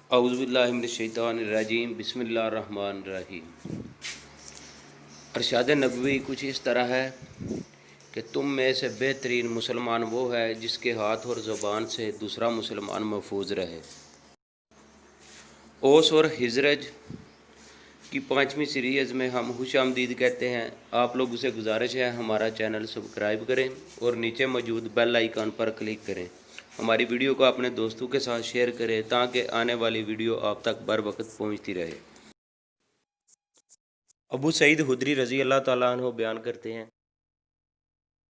اعوذ باللہ من الشیطان الرجیم، بسم اللہ الرحمن الرحیم۔ ارشاد نبوی کچھ اس طرح ہے کہ تم میں سے بہترین مسلمان وہ ہے جس کے ہاتھ اور زبان سے دوسرا مسلمان محفوظ رہے۔ اوس اور خزرج کی 5ویں سیریز میں ہم خوش آمدید کہتے ہیں۔ آپ لوگوں سے گزارش ہے ہمارا چینل سبسکرائب کریں اور نیچے موجود بیل آئیکن پر کلک کریں۔ ہماری ویڈیو کو اپنے دوستوں کے ساتھ شیئر کریں تاکہ آنے والی ویڈیو آپ تک بر وقت پہنچتی رہے۔ ابو سعید خدری رضی اللہ تعالیٰ عنہ بیان کرتے ہیں،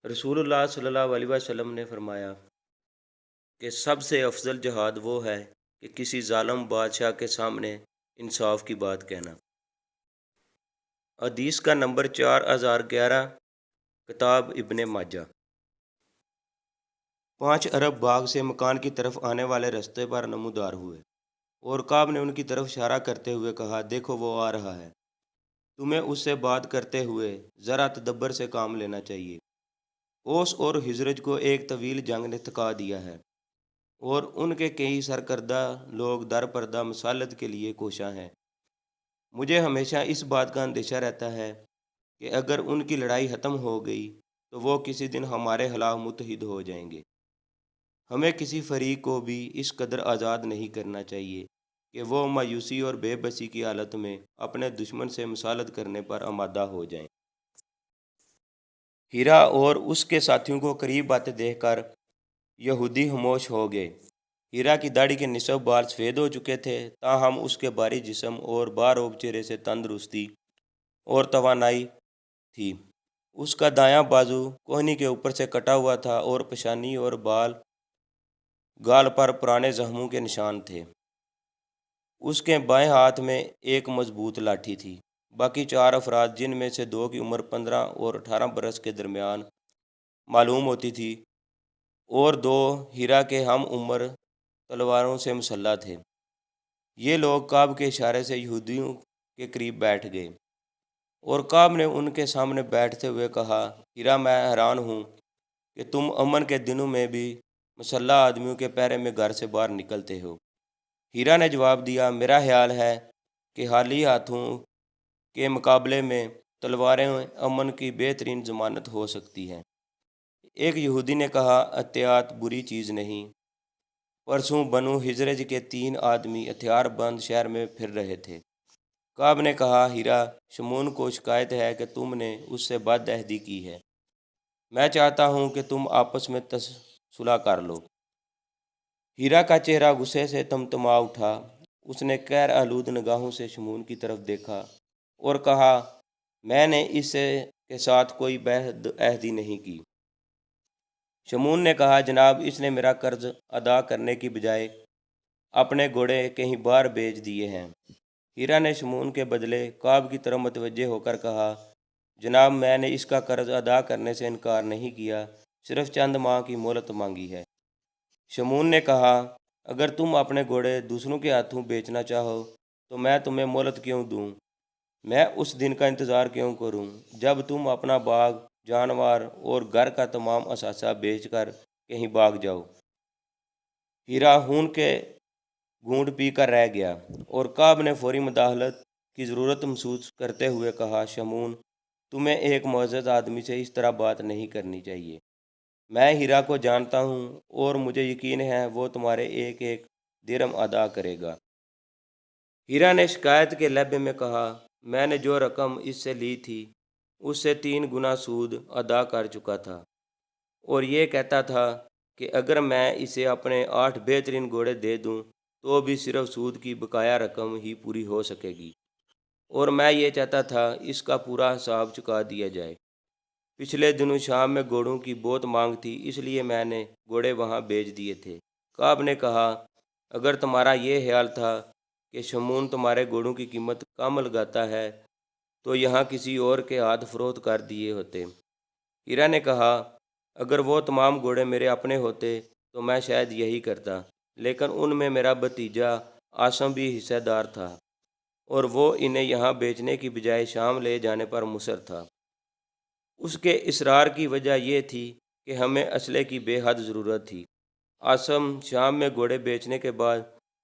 رسول اللہ صلی اللہ علیہ وسلم نے فرمایا کہ سب سے افضل جہاد وہ ہے کہ کسی ظالم بادشاہ کے سامنے انصاف کی بات کہنا۔ حدیث کا نمبر 4011، کتاب ابن ماجہ۔ 5 ارب باغ سے مکان کی طرف آنے والے رستے پر نمودار ہوئے اور کعب نے ان کی طرف اشارہ کرتے ہوئے کہا، دیکھو وہ آ رہا ہے، تمہیں اس سے بات کرتے ہوئے ذرا تدبر سے کام لینا چاہیے۔ اوس اور خزرج کو ایک طویل جنگ نے تھکا دیا ہے اور ان کے کئی سرکردہ لوگ در پردہ مسالت کے لیے کوشاں ہیں۔ مجھے ہمیشہ اس بات کا اندیشہ رہتا ہے کہ اگر ان کی لڑائی ختم ہو گئی تو وہ کسی دن ہمارے خلاف متحد ہو جائیں گے۔ ہمیں کسی فریق کو بھی اس قدر آزاد نہیں کرنا چاہیے کہ وہ مایوسی اور بے بسی کی حالت میں اپنے دشمن سے مسالت کرنے پر آمادہ ہو جائیں۔ ہیرا اور اس کے ساتھیوں کو قریب آتے دیکھ کر یہودی خاموش ہو گئے۔ ہیرا کی داڑھی کے نصف بال سفید ہو چکے تھے، تاہم اس کے بھاری جسم اور باروب چہرے سے تندرستی اور توانائی تھی۔ اس کا دایاں بازو کوہنی کے اوپر سے کٹا ہوا تھا اور پیشانی اور گال پر پرانے زخموں کے نشان تھے۔ اس کے بائیں ہاتھ میں ایک مضبوط لاٹھی تھی۔ باقی 4 افراد، جن میں سے 2 کی عمر 15 اور 18 برس کے درمیان معلوم ہوتی تھی اور 2 ہیرا کے ہم عمر، تلواروں سے مسلح تھے۔ یہ لوگ کعب کے اشارے سے یہودیوں کے قریب بیٹھ گئے اور کعب نے ان کے سامنے بیٹھتے ہوئے کہا، ہیرا، میں حیران ہوں کہ تم امن کے دنوں میں بھی مسلح آدمیوں کے پیرے میں گھر سے باہر نکلتے ہو۔ ہیرا نے جواب دیا، میرا خیال ہے کہ حالی ہاتھوں کے مقابلے میں تلواریں امن کی بہترین ضمانت ہو سکتی ہیں۔ ایک یہودی نے کہا، احتیاط بری چیز نہیں۔ پرسوں بنو خزرج کے 3 آدمی ہتھیار بند شہر میں پھر رہے تھے۔ کعب نے کہا، ہیرا، شمون کو شکایت ہے کہ تم نے اس سے بد عہدی کی ہے۔ میں چاہتا ہوں کہ تم آپس میں صلح کر لو۔ ہیرا کا چہرہ غصے سے تمتما اٹھا۔ اس نے قہر آلود نگاہوں سے شمون کی طرف دیکھا اور کہا، میں نے اس کے ساتھ کوئی بد عہدی نہیں کی۔ شمون نے کہا، جناب، اس نے میرا قرض ادا کرنے کی بجائے اپنے گھوڑے کہیں باہر بھیج دیے ہیں۔ ہیرا نے شمون کے بدلے کعب کی طرف متوجہ ہو کر کہا، جناب، میں نے اس کا قرض ادا کرنے سے انکار نہیں کیا، صرف چند ماہ کی مہلت مانگی ہے۔ شمون نے کہا، اگر تم اپنے گھوڑے دوسروں کے ہاتھوں بیچنا چاہو تو میں تمہیں مہلت کیوں دوں؟ میں اس دن کا انتظار کیوں کروں جب تم اپنا باغ، جانور اور گھر کا تمام اثاثہ بیچ کر کہیں بھاگ جاؤ؟ ہیرا خون کے گھونٹ پی کر رہ گیا اور کعب نے فوری مداخلت کی ضرورت محسوس کرتے ہوئے کہا، شمون، تمہیں ایک معزز آدمی سے اس طرح بات نہیں کرنی چاہیے۔ میں ہیرا کو جانتا ہوں اور مجھے یقین ہے وہ تمہارے ایک ایک درہم ادا کرے گا۔ ہیرا نے شکایت کے لہجے میں کہا، میں نے جو رقم اس سے لی تھی اس سے 3 گنا سود ادا کر چکا تھا اور یہ کہتا تھا کہ اگر میں اسے اپنے 8 بہترین گھوڑے دے دوں تو بھی صرف سود کی بقایا رقم ہی پوری ہو سکے گی، اور میں یہ چاہتا تھا اس کا پورا حساب چکا دیا جائے۔ پچھلے دنوں شام میں گھوڑوں کی بہت مانگ تھی، اس لیے میں نے گھوڑے وہاں بھیج دیے تھے۔ کعب نے کہا، اگر تمہارا یہ خیال تھا کہ شمون تمہارے گھوڑوں کی قیمت کم لگاتا ہے تو یہاں کسی اور کے ہاتھ فروخت کر دیے ہوتے۔ ہیرا نے کہا، اگر وہ تمام گھوڑے میرے اپنے ہوتے تو میں شاید یہی کرتا، لیکن ان میں میرا بھتیجا عاصم بھی حصہ دار تھا اور وہ انہیں یہاں بیچنے کی بجائے شام لے جانے پر مصر تھا۔ اس کے اصرار کی وجہ یہ تھی کہ ہمیں اسلحے کی بے حد ضرورت تھی۔ عاصم شام میں گھوڑے بیچنے کے بعد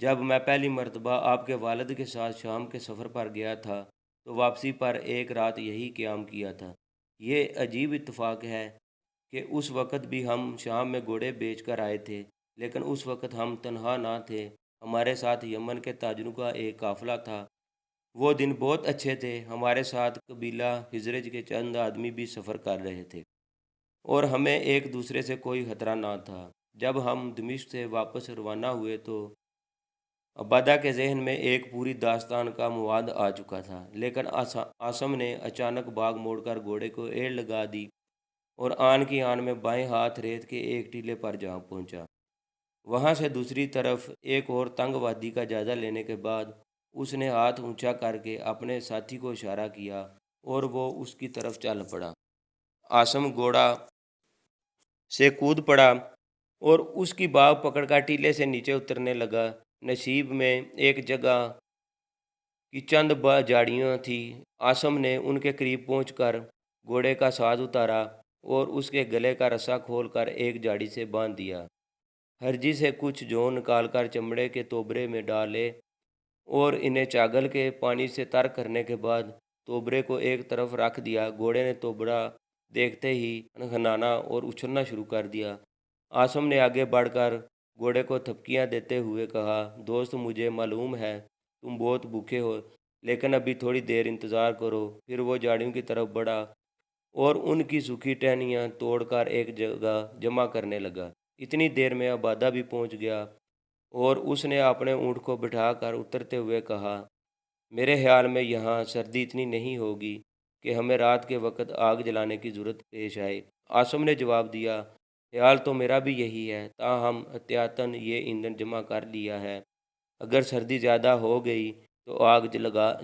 جب میں پہلی مرتبہ آپ کے والد کے ساتھ شام کے سفر پر گیا تھا تو واپسی پر ایک رات یہی قیام کیا تھا۔ یہ عجیب اتفاق ہے کہ اس وقت بھی ہم شام میں گھوڑے بیچ کر آئے تھے، لیکن اس وقت ہم تنہا نہ تھے، ہمارے ساتھ یمن کے تاجروں کا ایک قافلہ تھا۔ وہ دن بہت اچھے تھے، ہمارے ساتھ قبیلہ خزرج کے چند آدمی بھی سفر کر رہے تھے اور ہمیں ایک دوسرے سے کوئی خطرہ نہ تھا۔ جب ہم دمشق سے واپس روانہ ہوئے تو عبادہ کے ذہن میں ایک پوری داستان کا مواد آ چکا تھا، لیکن عاصم نے اچانک باغ موڑ کر گھوڑے کو ایڑ لگا دی اور آن کی آن میں بائیں ہاتھ ریت کے ایک ٹیلے پر جا پہنچا۔ وہاں سے دوسری طرف ایک اور تنگ وادی کا جائزہ لینے کے بعد اس نے ہاتھ اونچا کر کے اپنے ساتھی کو اشارہ کیا اور وہ اس کی طرف چل پڑا۔ عاصم گھوڑا سے کود پڑا اور اس کی باغ پکڑ کر ٹیلے سے نیچے اترنے لگا۔ نصیب میں ایک جگہ کی چند جھاڑیاں تھیں۔ عاصم نے ان کے قریب پہنچ کر گھوڑے کا ساز اتارا اور اس کے گلے کا رسا کھول کر ایک جھاڑی سے باندھ دیا۔ ہرجی سے کچھ جون نکال کر چمڑے کے توبرے میں ڈالے اور انہیں چاگل کے پانی سے تر کرنے کے بعد توبرے کو ایک طرف رکھ دیا۔ گھوڑے نے توبرا دیکھتے ہی ہنہنانا اور اچھلنا شروع کر دیا۔ عاصم نے آگے بڑھ کر گھوڑے کو تھپکیاں دیتے ہوئے کہا، دوست مجھے معلوم ہے تم بہت بھوکے ہو، لیکن ابھی تھوڑی دیر انتظار کرو۔ پھر وہ جھاڑیوں کی طرف بڑھا اور ان کی سوکھی ٹہنیاں توڑ کر ایک جگہ جمع کرنے لگا۔ اتنی دیر میں عبادہ بھی پہنچ گیا اور اس نے اپنے اونٹ کو بٹھا کر اترتے ہوئے کہا، میرے خیال میں یہاں سردی اتنی نہیں ہوگی کہ ہمیں رات کے وقت آگ جلانے کی ضرورت پیش آئے۔ عاصم نے جواب دیا، خیال تو میرا بھی یہی ہے، تاہم احتیاطاً یہ ایندھن جمع کر لیا ہے، اگر سردی زیادہ ہو گئی تو آگ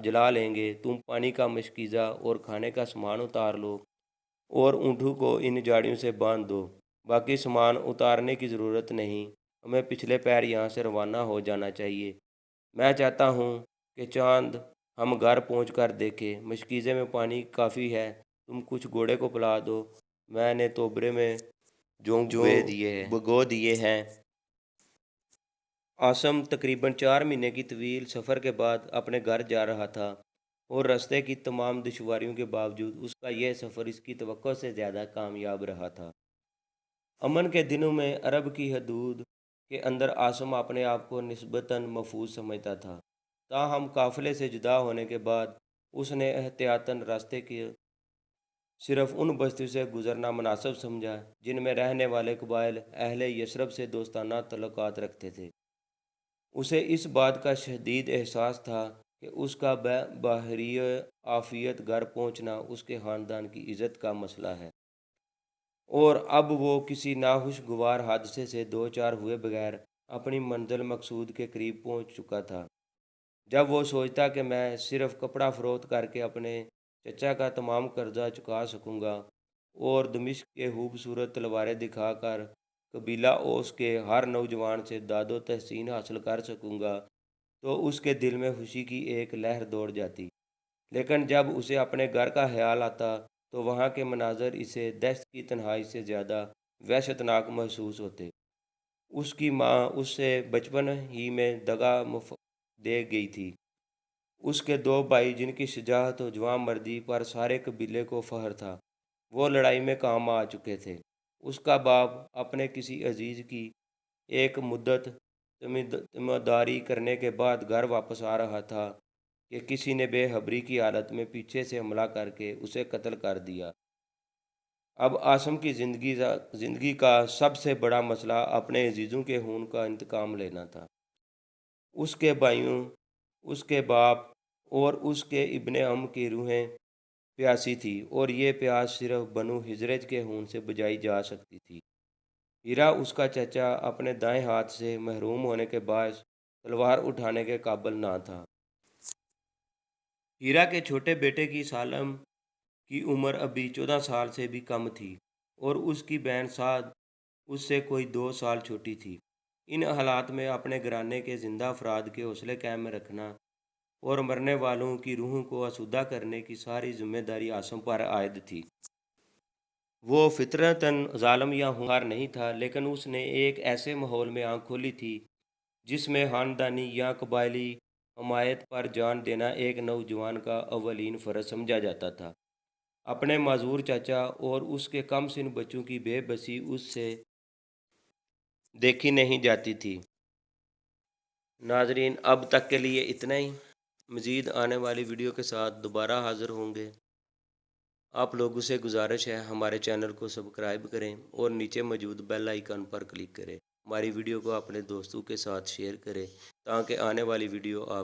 جلا لیں گے۔ تم پانی کا مشکیزہ اور کھانے کا سامان اتار لو اور اونٹوں کو ان جھاڑیوں سے باندھ دو، باقی سامان اتارنے کی ضرورت نہیں، ہمیں پچھلے پیر یہاں سے روانہ ہو جانا چاہیے۔ میں چاہتا ہوں کہ چاند ہم گھر پہنچ کر دیکھیں، مشکیزے میں پانی کافی ہے، تم کچھ گھوڑے کو پلا دو، میں نے توبرے میں جو بھگو دیے ہیں۔ عاصم تقریباً 4 مہینے کی طویل سفر کے بعد اپنے گھر جا رہا تھا اور راستے کی تمام دشواریوں کے باوجود اس کا یہ سفر اس کی توقع سے زیادہ کامیاب رہا تھا۔ امن کے دنوں میں عرب کی حدود کے اندر عاصم اپنے آپ کو نسبتاً محفوظ سمجھتا تھا، تاہم قافلے سے جدا ہونے کے بعد اس نے احتیاطاً راستے کی صرف ان بستیوں سے گزرنا مناسب سمجھا جن میں رہنے والے قبائل اہل یثرب سے دوستانہ تعلقات رکھتے تھے۔ اسے اس بات کا شدید احساس تھا کہ اس کا بحری عافیت گھر پہنچنا اس کے خاندان کی عزت کا مسئلہ ہے، اور اب وہ کسی ناخوشگوار حادثے سے دو چار ہوئے بغیر اپنی منزل مقصود کے قریب پہنچ چکا تھا۔ جب وہ سوچتا کہ میں صرف کپڑا فروخت کر کے اپنے چچا کا تمام قرضہ چکا سکوں گا اور دمشق کے خوبصورت تلواریں دکھا کر قبیلہ اوس کے ہر نوجوان سے داد و تحسین حاصل کر سکوں گا، تو اس کے دل میں خوشی کی ایک لہر دوڑ جاتی۔ لیکن جب اسے اپنے گھر کا خیال آتا تو وہاں کے مناظر اسے دشت کی تنہائی سے زیادہ وحشتناک محسوس ہوتے۔ اس کی ماں اس سے بچپن ہی میں دغا دے گئی تھی۔ اس کے 2 بھائی جن کی شجاعت و جواں مردی پر سارے قبیلے کو فخر تھا، وہ لڑائی میں کام آ چکے تھے۔ اس کا باپ اپنے کسی عزیز کی ایک مدت تیمارداری کرنے کے بعد گھر واپس آ رہا تھا کہ کسی نے بے خبری کی حالت میں پیچھے سے حملہ کر کے اسے قتل کر دیا۔ اب عاصم کی زندگی کا سب سے بڑا مسئلہ اپنے عزیزوں کے خون کا انتقام لینا تھا۔ اس کے بھائیوں، اس کے باپ اور اس کے ابن عم کی روحیں پیاسی تھی، اور یہ پیاس صرف بنو خزرج کے خون سے بجھائی جا سکتی تھی۔ ہیرا اس کا چچا اپنے دائیں ہاتھ سے محروم ہونے کے باعث تلوار اٹھانے کے قابل نہ تھا۔ ہیرا کے چھوٹے بیٹے کی سالم کی عمر ابھی 14 سال سے بھی کم تھی اور اس کی بہن سعد اس سے کوئی 2 سال چھوٹی تھی۔ ان حالات میں اپنے گھرانے کے زندہ افراد کے حوصلے قائم میں رکھنا اور مرنے والوں کی روحوں کو آسودہ کرنے کی ساری ذمہ داری عاصم پر عائد تھی۔ وہ فطرتاً ظالم یا خونخوار نہیں تھا، لیکن اس نے ایک ایسے ماحول میں آنکھ کھولی تھی جس میں خاندانی یا قبائلی حمایت پر جان دینا ایک نوجوان کا اولین فرض سمجھا جاتا تھا۔ اپنے معذور چاچا اور اس کے کم سن بچوں کی بے بسی اس سے دیکھی نہیں جاتی تھی۔ ناظرین، اب تک کے لیے اتنا ہی۔ مزید آنے والی ویڈیو کے ساتھ دوبارہ حاضر ہوں گے۔ آپ لوگوں سے گزارش ہے ہمارے چینل کو سبسکرائب کریں اور نیچے موجود بیل آئیکن پر کلک کریں۔ ہماری ویڈیو کو اپنے دوستوں کے ساتھ شیئر کریں تاکہ آنے والی ویڈیو آپ